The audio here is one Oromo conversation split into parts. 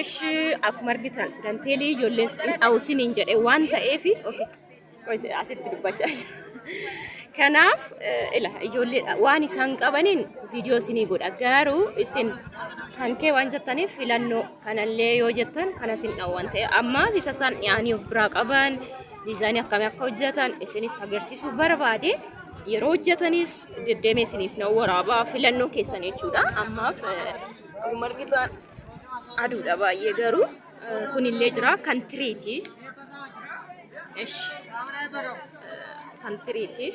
Ishi akkuma argitan danteelii ijoolleen dhawusin hin jedhe waan ta'eef asitti dubbachaa kanaaf ijoollee waan isaan qabaniin viidiyoo isinii godha garuu isin kan kee waan jettaniif filannoo kanallee yoo jettan kana isin dhawwan ta'e amma isa isaan dhiyaanii of biraa qaban diizaayinii akkamii akka hojjetan isinitti agarsiisuu barbaade yeroo hojjetanis deddeemee isiniif na waraabaa filannoo keessan jechuudha ammaaf akkuma argitan aduudha baay'ee garuu kunillee jira kan tiriiti kan tiriiti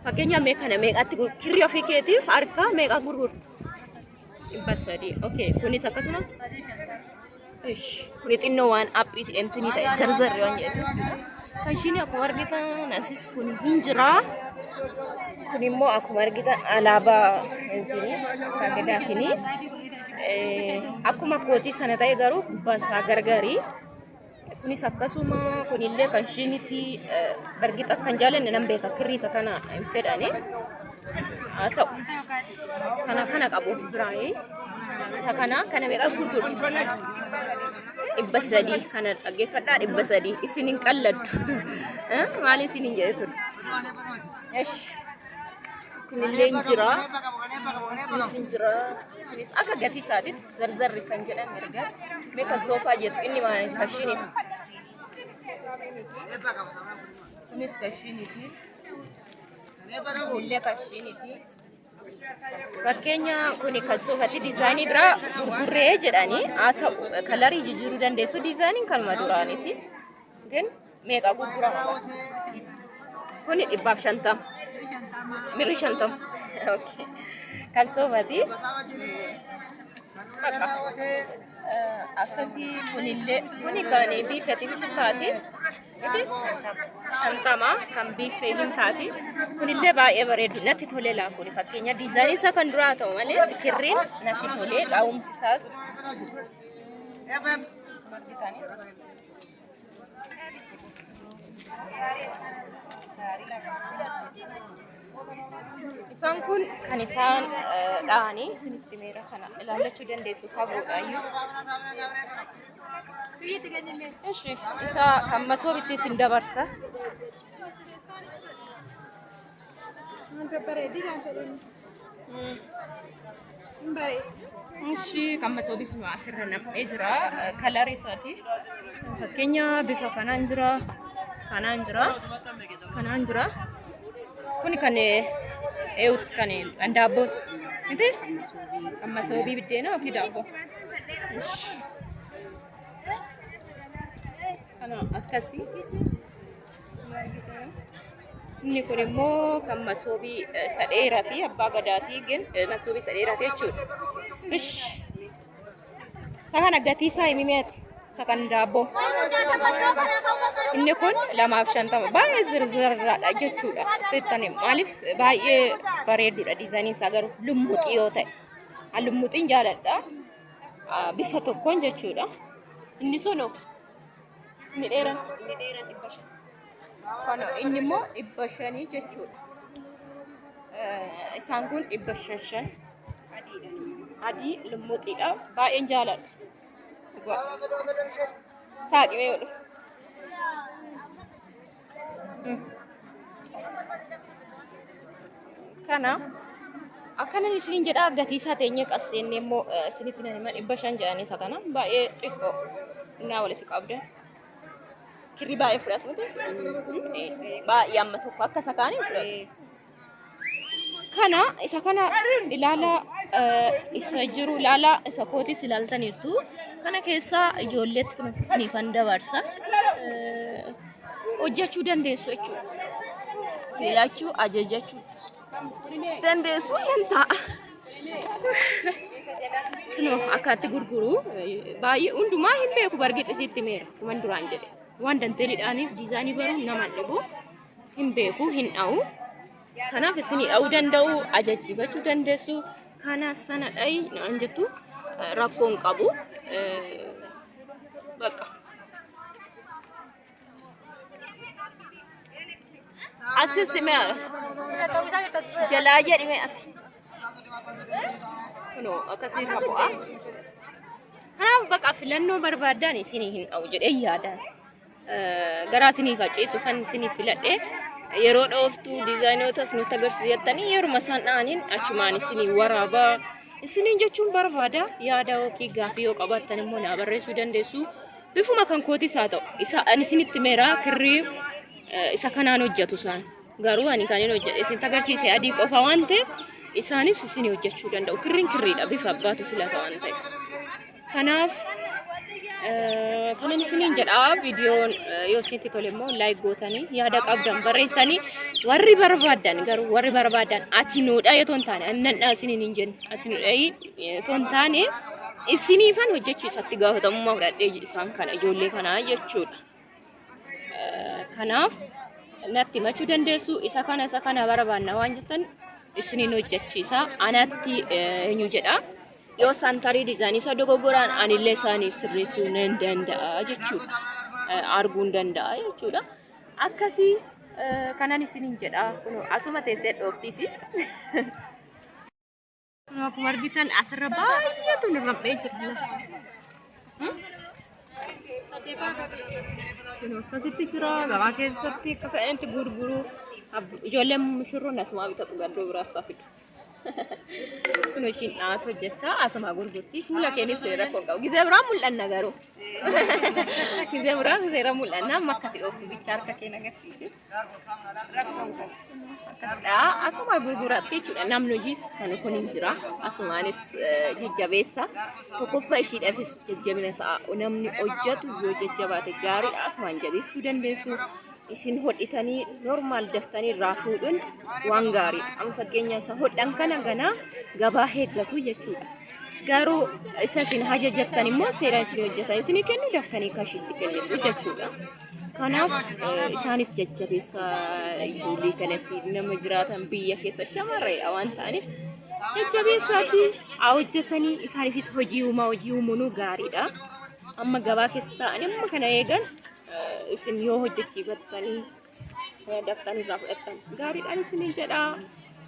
fakkeenyaaf meeqana meeqatti kirrii ofii keetiif harka meeqa gurgurtu 300 okay kunis akkasumas kuni xinnoo waan appiiti emtinii ta'e zarzarri waan jedhamu kan ishiin akkuma argitan asis kun hin jira kun immoo akkuma argitan alaabaa injini kan gadaatinii akkuma kootii sana ta'e garuu gubbaan isaa gargaarii kunis akkasuma kunillee kan ishiiniti bargixa kan jaalanne nan beeka kirriisa kana hin fedhani haa ta'u kana qabuuf biraayii isa kana meeqa gurgurtu 300 kana dhaggeeffadhaa 300 isin hin qalladdu maali isin hin jedhe ture kunillee hin jira kunis hin jira kunis akka gatii isaatitti zarzarri kan jedhan erga meeqa soofaa jettu inni maal kashiiniti kunis kashiiniti illee kashiiniti fakkeenya kuni kan soofatti diizaayinii biraa gurgurree jedhanii haa ta'u kalarii jijjiiruu dandeessu diizaayiniin kanuma duraaniti ግን meeqa gurgurama kuni 150 mirri 50 okay kan soofati bakka akkasii kunillee kuni kan biifeetiif taati shantama kan biifee hin taati kunillee baay'ee bareedu natti tolee laa kuni fakkeenya diizaayinii isaa kan duraa ta'u malee kirriin natti tolee dhaawumsi isaas isaan kun kan isaan dhahanii isinitti meera kana ilaalachuu dandeessu fagoodhaayyuu isa kan masoobitti isin dabarsa kan masoobitti asirra nam'ee jira kalarii isaati fakkeenya bifa kanaan jira kanaan jira kuni kan eewuti kan daabbooti miti kan masoobii biddeena yookiin daabboo kana akkasii inni kun immoo kan masoobii sadheeraati abbaa gadaatii gin masoobii sadheeraati jechuudha isa kana gatii isaa himimeeti isa kan daabboo inni kun 250 baay'ee zirzirraadha jechuudha seettani maaliif baay'ee bareedudha diizaayiniin isaa garuu lummuxii yoo ta'e lummuxiin jaaladha bifa tokkoon jechuudha inni sono inni dheeran kana inni immoo 500 jechuudha isaan kun 500 adii lummuxiidha baay'een jaaladha saaqimee yoo kana akkana isiniin jedha gatii isaa teenyee qasseenni immoo isinitti nan himan 500 jedhanii isa kana baay'ee xiqqoo innaa walitti qabdan kirrii baay'ee fudhatu miti baay'ee amma tokko akka isa kaanii fudhatu kana isa kana ilaala isa jiru ilaala isa kootis ilaaltaniirtu kana keessaa ijoolleetti kun isiniifan dabarsa hojjechuu dandeessu jechuudha filachuu ajajachuu dandeessu nan ta'a kunoo akkatti gurguru baay'ee hundumaa hin beeku bargixisiitti meera kuman duraan jedhe waan danteeliidhaaniif diizaayinii baruu nama dhibu hin beeku hin dha'u kanaaf isinii dha'uu danda'u ajachiifachuu dandeessu kana sana dha'i naan jettu rakkoon qabu bakka asis meera jalaa jedhime ati kuno akkasii qabu'a Kanaaf baqa filannoo barbaaddan isinii hin qabu jedhee yaadaan. Garaa isinii faceessu fan isinii filadhee yeroo dhooftuu diizaayinootas nutti agarsiisattanii yeruma isaan dha'aniin achumaan isinii waraabaa isiniin jechuun barbaada. Yaada yookiin gaaffii yoo qabaattan immoo naa barreessuu dandeessu. Bifuma kan kootis haa ta'u isa ani isinitti meeraa kirrii isa kanaan hojjetu isaan. Garuu ani kan inni hojjedhe isinitti agarsiise adii qofa waan ta'eef isaanis isinii hojjechuu danda'u. Kirriin kirriidha bifa abbaatu filata waan ta'eef. Kanaaf kanan isiniin jedhaa viidiyoon yoo isinitti tole immoo laayik gootanii yaada qabdan barreessanii warri barbaadan garuu warri barbaadan ati nuudha yoo taane annanna isiniin hin jenne ati nuudha yoo taane isiniifan hojjechuu isatti gaafatamummaa fudhadhee isaan kana ijoollee kanaa jechuudha. Kanaaf natti himachuu dandeessu isa kana barbaanna waan jettan isiniin hojjechiisa anatti eenyu jedha. Yoo santarii diizaayinii isa dogoggoraan anillee isaaniif sirreessuu nan danda'a jechuudha. Arguu danda'a jechuudha. Akkasii kanan isiniin jedha. Kun asuma teessee dhooftiisi. Akkuma argitan asirra baay'eetu nirrampee jira. Akkasitti jira gabaa keessatti akka ka'eenti gurguru ijoolleen mushurroon asuma bitatu gandoo biraas fidu. Kun ishiin dhaatu hojjechaa asuma gurgurti fuula keenis seera kon qabu gizee biraa mul'anna garuu gizee biraa seera mul'anna amma akkati dhooftu bicha harka keen agarsiise akkasidha asuma gurguratti jechuudha. Namni hojiis kan kun hin jira asumaanis jajjabeessa tokkoffaa ishiidhaafis jajjabina ta'a. Namni hojjetu yoo jajjabaate gaariidha asumaan jabeessuu dandeessu. Isin hodhitanii normaal daftanii irraa fuudhuun waan gaariidha. Amma fakkeenya isa hodhan kana ganaa gabaa eeggatu jechuudha. Garuu isa isin ajajattan immoo seeraan isin hojjetan isinii kennu daftanii kashiitti kennitu jechuudha. Kanaaf isaanis jajjabeessa ijoollee kanas nama jiraatan biyya keessa shamarreedha waan ta'aniif jajjabeessaati hojjetanii isaaniifis hojii uumuun gaariidha. Amma gabaa keessa ta'anii amma kana eegan isin yoo hojjechiifattanii daftanii irraa fudhattan gaariidhaan isiniin jedha.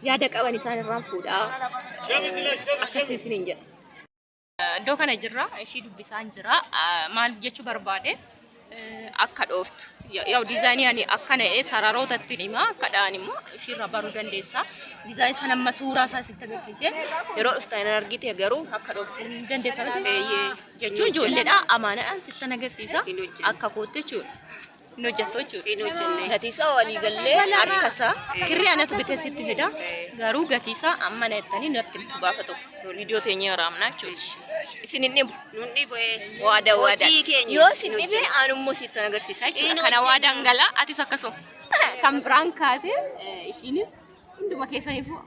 Yaada qaban isaan irraa fuudhaa akkasii isiniin jedha. Iddoo kana jirra ishii dubbisaan jira maal jechuu barbaade akka dhooftu yoo diizaayinii ani akkana sararootatti hima akka dhaan immoo ishiirra baruu dandeessa. Diizaayinii sana amma suuraa isaa sitti agarsiisee yeroo dhuftan argite garuu akka dhooftu hin dandeessa jechuun ijoolleedha amaanaadhaan sitti agarsiisa akka kootte jechuudha. Hin hojjettu jechuudha. Gatiisaa walii gallee harkasaa kirrii anatu bitee sitti fida garuu gatiisaa amma na jettanii natti bitu gaafa tokko viidiyoo teenya waraabnaa jechuudha. Isin hin dhibu nun dhibu waada yoo isin dhibe anummoo sitti agarsiisa jechuudha. Kana waadaan galaa atis akkasuma kan biraan kaate ishiinis hunduma keessaniifuu